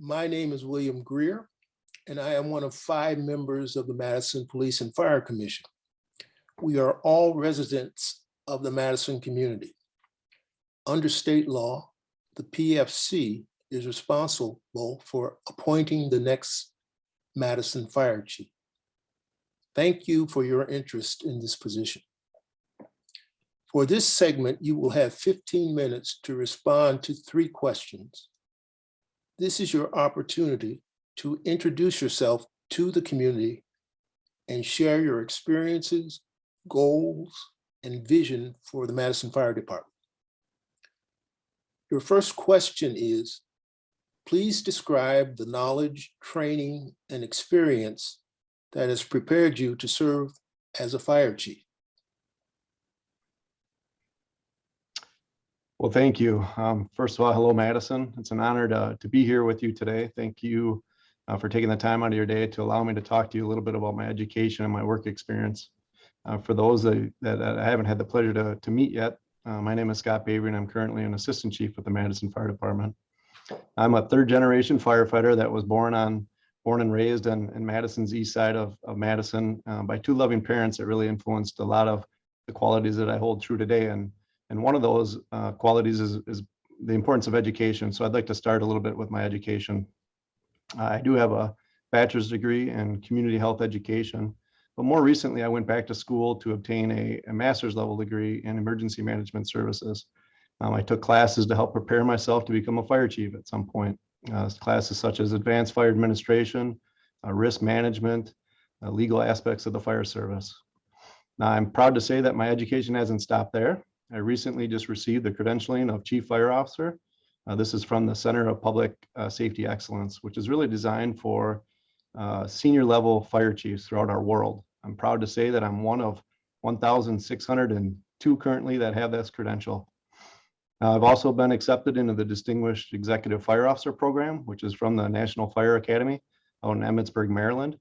My name is William Greer, and I am one of 5 members of the Madison Police and Fire Commission. We are all residents of the Madison community. Under state law, the PFC is responsible for appointing the next Madison Fire Chief. Thank you for your interest in this position. For this segment, you will have 15 minutes to respond to 3 questions. This is your opportunity to introduce yourself to the community and share your experiences, goals, and vision for the Madison Fire Department. Your first question is, please describe the knowledge, training, and experience that has prepared you to serve as a fire chief. Well, thank you. First of all, hello, Madison. It's an honor to be here with you today. Thank you for taking the time out of your day to allow me to talk to you a little bit about my education and my work experience. For those that I haven't had the pleasure to meet yet, my name is Scott Bavery, and I'm currently an assistant chief with the Madison Fire Department. I'm a 3rd-generation firefighter that was born and raised in Madison's east side of Madison by 2 loving parents that really influenced a lot of the qualities that I hold true today. And one of those qualities is the importance of education. So I'd like to start a little bit with my education. I do have a bachelor's degree in community health education, but more recently I went back to school to obtain a master's level degree in emergency management services. I took classes to help prepare myself to become a fire chief at some point. Classes such as advanced fire administration, risk management, legal aspects of the fire service. Now, I'm proud to say that my education hasn't stopped there. I recently just received the credentialing of Chief Fire Officer. This is from the Center of Public Safety Excellence, which is really designed for senior level fire chiefs throughout our world. I'm proud to say that I'm one of 1,602 currently that have this credential. I've also been accepted into the Distinguished Executive Fire Officer Program, which is from the National Fire Academy out in Emmitsburg, Maryland.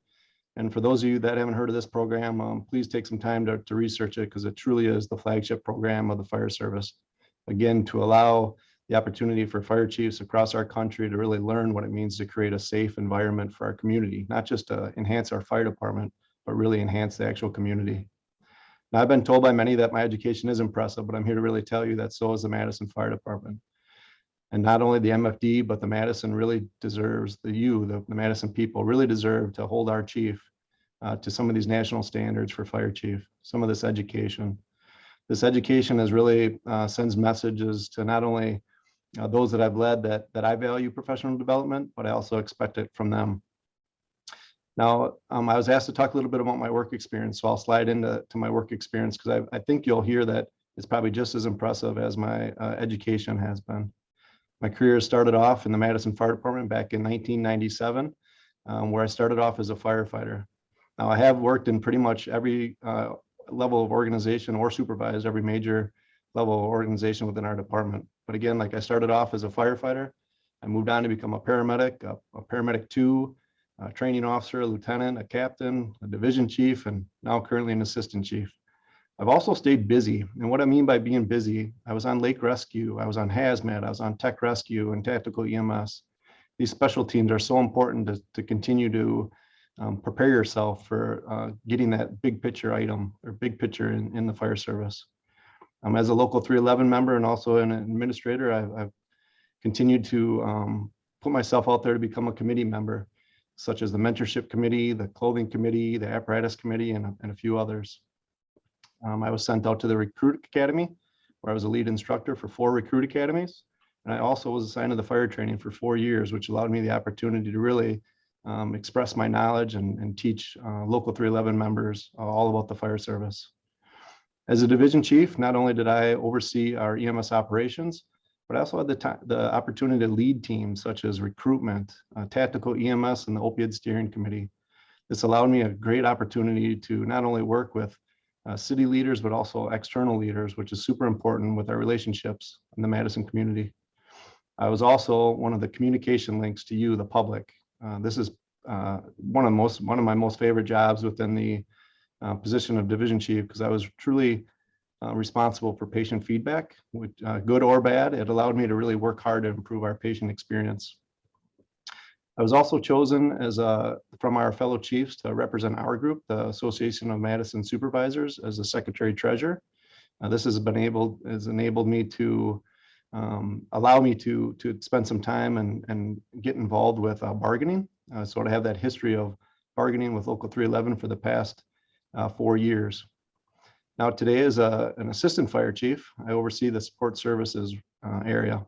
And for those of you that haven't heard of this program, please take some time to research it, because it truly is the flagship program of the fire service. Again, to allow the opportunity for fire chiefs across our country to really learn what it means to create a safe environment for our community, not just to enhance our fire department, but really enhance the actual community. Now, I've been told by many that my education is impressive, but I'm here to really tell you that so is the Madison Fire Department. And not only the MFD, but the Madison really deserves, the Madison people really deserve to hold our chief to some of these national standards for fire chief, some of this education. This education is really sends messages to not only those that I've led that I value professional development, but I also expect it from them. Now, I was asked to talk a little bit about my work experience, so I'll slide into my work experience, because I think you'll hear that it's probably just as impressive as my education has been. My career started off in the Madison Fire Department back in 1997, where I started off as a firefighter. Now, I have worked in pretty much every level of organization or supervised every major level of organization within our department. But again, like I started off as a firefighter, I moved on to become a paramedic, a paramedic 2, a training officer, a lieutenant, a captain, a division chief, and now currently an assistant chief. I've also stayed busy. And what I mean by being busy, I was on lake rescue, I was on hazmat, I was on tech rescue and tactical EMS. These special teams are so important to continue to prepare yourself for getting that big picture item or big picture in the fire service. As a local 311 member and also an administrator, I've continued to put myself out there to become a committee member, such as the mentorship committee, the clothing committee, the apparatus committee, and a few others. I was sent out to the recruit academy, where I was a lead instructor for 4 recruit academies. And I also was assigned to the fire training for 4 years, which allowed me the opportunity to really express my knowledge and teach local 311 members all about the fire service. As a division chief, not only did I oversee our EMS operations, but I also had the opportunity to lead teams such as recruitment, tactical EMS, and the opioid steering committee. This allowed me a great opportunity to not only work with city leaders, but also external leaders, which is super important with our relationships in the Madison community. I was also one of the communication links to you, the public. This is one of my most favorite jobs within the position of division chief, because I was truly responsible for patient feedback, which, good or bad. It allowed me to really work hard to improve our patient experience. I was also chosen from our fellow chiefs to represent our group, the Association of Madison Supervisors, as the Secretary Treasurer. This has enabled me to allow me to spend some time and get involved with bargaining. So to have that history of bargaining with Local 311 for the past 4 years. Now today as an assistant fire chief, I oversee the support services area.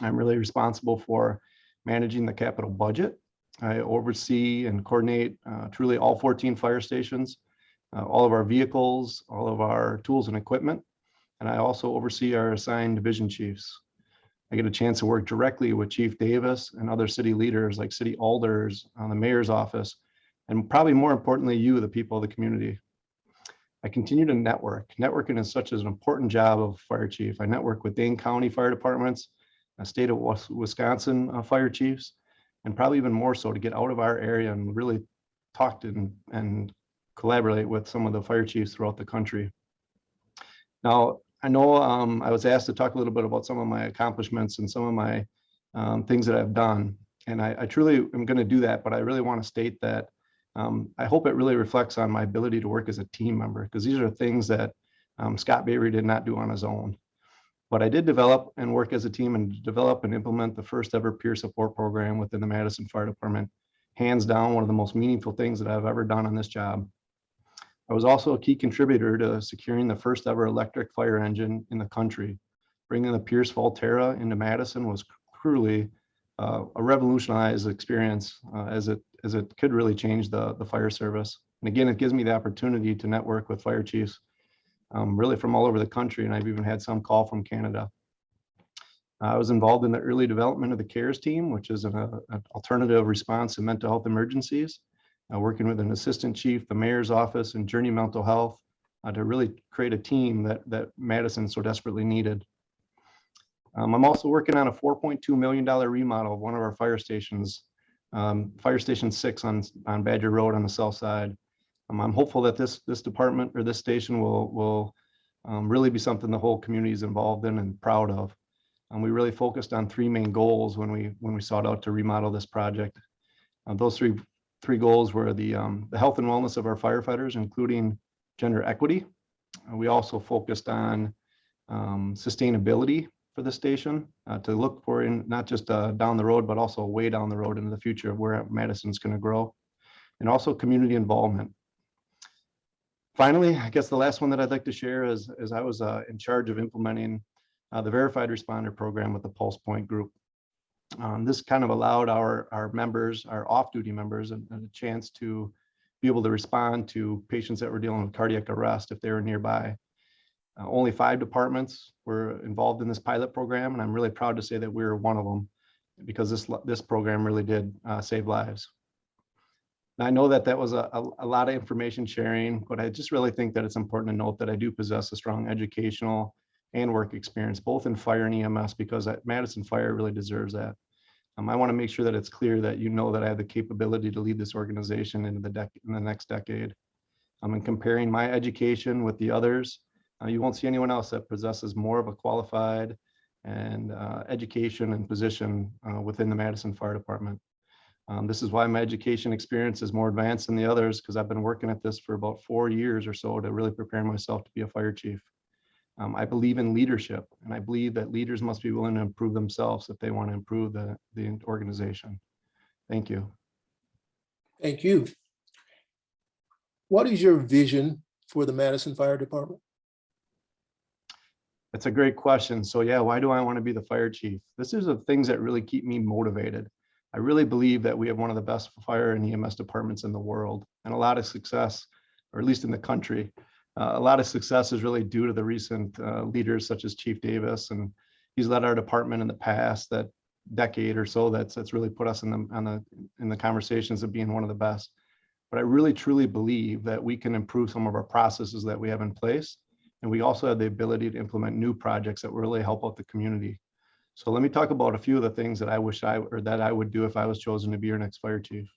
I'm really responsible for managing the capital budget. I oversee and coordinate truly all 14 fire stations, all of our vehicles, all of our tools and equipment. And I also oversee our assigned division chiefs. I get a chance to work directly with Chief Davis and other city leaders like city alders, the mayor's office, and probably more importantly, you, the people of the community. I continue to network. Networking is such an important job of fire chief. I network with Dane County fire departments, state of Wisconsin fire chiefs, and probably even more so to get out of our area and really talk to and collaborate with some of the fire chiefs throughout the country. Now, I know I was asked to talk a little bit about some of my accomplishments and some of my things that I've done. And I truly am going to do that, but I really want to state that I hope it really reflects on my ability to work as a team member, because these are things that Scott Bavery did not do on his own. But I did develop and work as a team and develop and implement the first ever peer support program within the Madison Fire Department. Hands down, one of the most meaningful things that I've ever done on this job. I was also a key contributor to securing the first ever electric fire engine in the country. Bringing the Pierce Volterra into Madison was truly a revolutionized experience as it could really change the fire service. And again, it gives me the opportunity to network with fire chiefs really from all over the country, and I've even had some call from Canada. I was involved in the early development of the CARES team, which is an alternative response to mental health emergencies, working with an assistant chief, the mayor's office, and Journey Mental Health to really create a team that Madison so desperately needed. I'm also working on a $4.2 million remodel of one of our fire stations, Fire Station 6 on Badger Road on the south side. I'm hopeful that this department or this station will really be something the whole community is involved in and proud of. We really focused on 3 main goals when we sought out to remodel this project. Those three goals were the health and wellness of our firefighters, including gender equity. We also focused on sustainability for the station to look for in not just down the road, but also way down the road into the future of where Madison's going to grow, and also community involvement. Finally, I guess the last one that I'd like to share is I was in charge of implementing the Verified Responder Program with the Pulse Point group. This kind of allowed our members, our off-duty members, a chance to be able to respond to patients that were dealing with cardiac arrest if they were nearby. Only 5 departments were involved in this pilot program, and I'm really proud to say that we were one of them, because this program really did save lives. I know that was a lot of information sharing, but I just really think that it's important to note that I do possess a strong educational and work experience, both in fire and EMS, because Madison Fire really deserves that. I want to make sure that it's clear that you know that I have the capability to lead this organization in the next decade. In comparing my education with the others, you won't see anyone else that possesses more of a qualified and education and position within the Madison Fire Department. This is why my education experience is more advanced than the others, because I've been working at this for about 4 years or so to really prepare myself to be a fire chief. I believe in leadership, and I believe that leaders must be willing to improve themselves if they want to improve the organization. Thank you. Thank you. What is your vision for the Madison Fire Department? That's a great question. So yeah, why do I want to be the fire chief? This is the things that really keep me motivated. I really believe that we have one of the best fire and EMS departments in the world, and a lot of success, or at least in the country. A lot of success is really due to the recent leaders such as Chief Davis, and he's led our department in the past that decade or so. That's really put us in the conversations of being one of the best. But I really truly believe that we can improve some of our processes that we have in place, and we also have the ability to implement new projects that will really help out the community. So let me talk about a few of the things that I would do if I was chosen to be your next fire chief.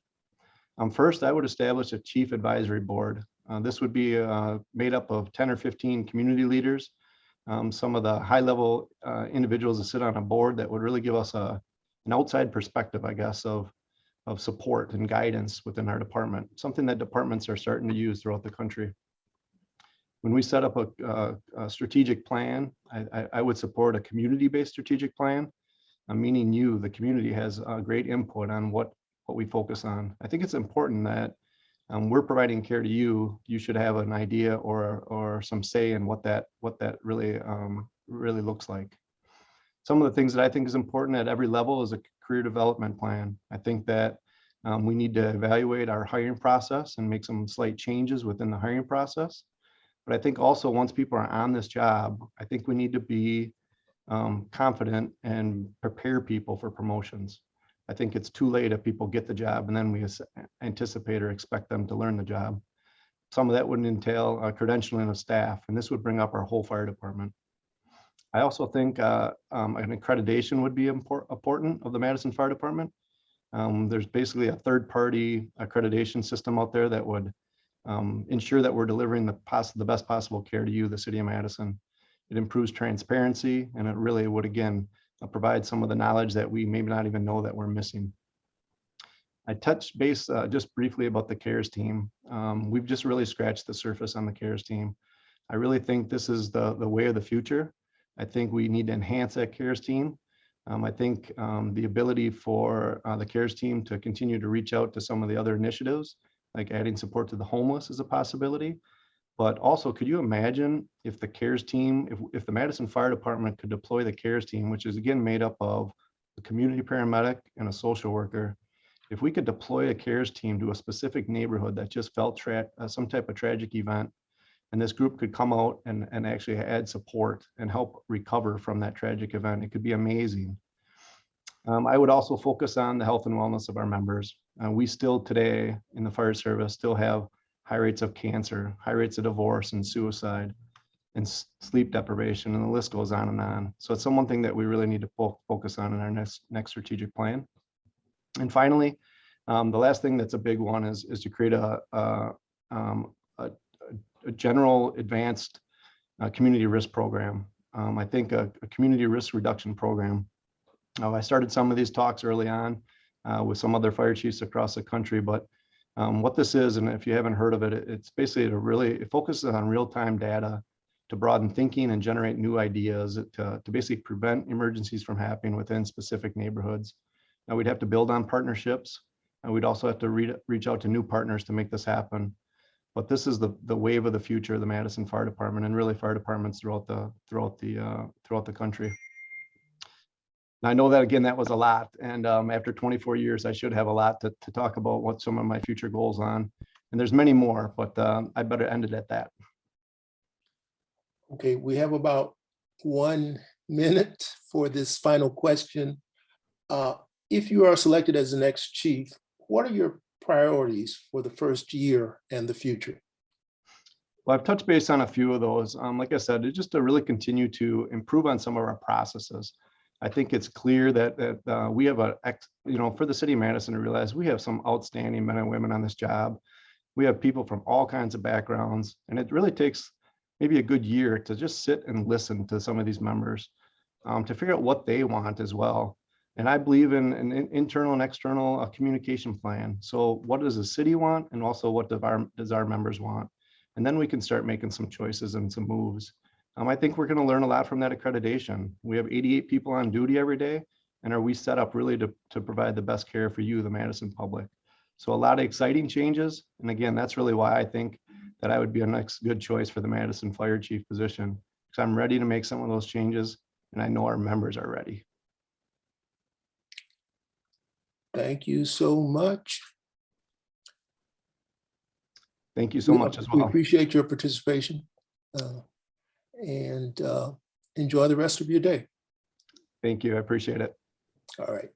First, I would establish a chief advisory board. This would be made up of 10 or 15 community leaders, some of the high-level individuals that sit on a board that would really give us an outside perspective, I guess, of of support and guidance within our department, something that departments are starting to use throughout the country. When we set up a strategic plan, I would support a community-based strategic plan, meaning you, the community, has great input on what we focus on. I think it's important that we're providing care to you. You should have an idea or some say in what that really looks like. Some of the things that I think is important at every level is a career development plan. I think that we need to evaluate our hiring process and make some slight changes within the hiring process. But I think also once people are on this job, I think we need to be confident and prepare people for promotions. I think it's too late if people get the job and then we anticipate or expect them to learn the job. Some of that would entail credentialing of staff, and this would bring up our whole fire department. I also think an accreditation would be important of the Madison Fire Department. There's basically a third-party accreditation system out there that would ensure that we're delivering the best possible care to you, the city of Madison. It improves transparency, and it really would, again, provide some of the knowledge that we maybe not even know that we're missing. I touched base just briefly about the CARES team. We've just really scratched the surface on the CARES team. I really think this is the way of the future. I think we need to enhance that CARES team. I think the ability for the CARES team to continue to reach out to some of the other initiatives, like adding support to the homeless, is a possibility. But also, could you imagine if the CARES team, if the Madison Fire Department could deploy the CARES team, which is again made up of a community paramedic and a social worker, if we could deploy a CARES team to a specific neighborhood that just felt some type of tragic event, and this group could come out and actually add support and help recover from that tragic event, it could be amazing. I would also focus on the health and wellness of our members. We still today in the fire service still have high rates of cancer, high rates of divorce and suicide, and sleep deprivation, and the list goes on and on. So it's one thing that we really need to focus on in our next strategic plan. And finally, the last thing that's a big one is to create a general advanced community risk program. I think a community risk reduction program. I started some of these talks early on with some other fire chiefs across the country, but what this is, and if you haven't heard of it, it's basically it focuses on real-time data to broaden thinking and generate new ideas to basically prevent emergencies from happening within specific neighborhoods. Now we'd have to build on partnerships, and we'd also have to reach out to new partners to make this happen. But this is the wave of the future of the Madison Fire Department, and really fire departments throughout the country. I know that, again, that was a lot, and after 24 years, I should have a lot to talk about what some of my future goals on, and there's many more, but I better end it at that. Okay, we have about 1 minute for this final question. If you are selected as the next chief, what are your priorities for the first year and the future? Well, I've touched base on a few of those. Like I said, it's just to really continue to improve on some of our processes. I think it's clear that we have for the city of Madison to realize we have some outstanding men and women on this job. We have people from all kinds of backgrounds, and it really takes maybe a good year to just sit and listen to some of these members to figure out what they want as well. And I believe in an internal and external communication plan. So what does the city want, and also what does our members want? And then we can start making some choices and some moves. I think we're going to learn a lot from that accreditation. We have 88 people on duty every day, and are we set up really to provide the best care for you, the Madison public? So a lot of exciting changes. And again, that's really why I think that I would be a next good choice for the Madison Fire Chief position, because I'm ready to make some of those changes, and I know our members are ready. Thank you so much. Thank you so much as well. We appreciate your participation, and enjoy the rest of your day. Thank you. I appreciate it. All right.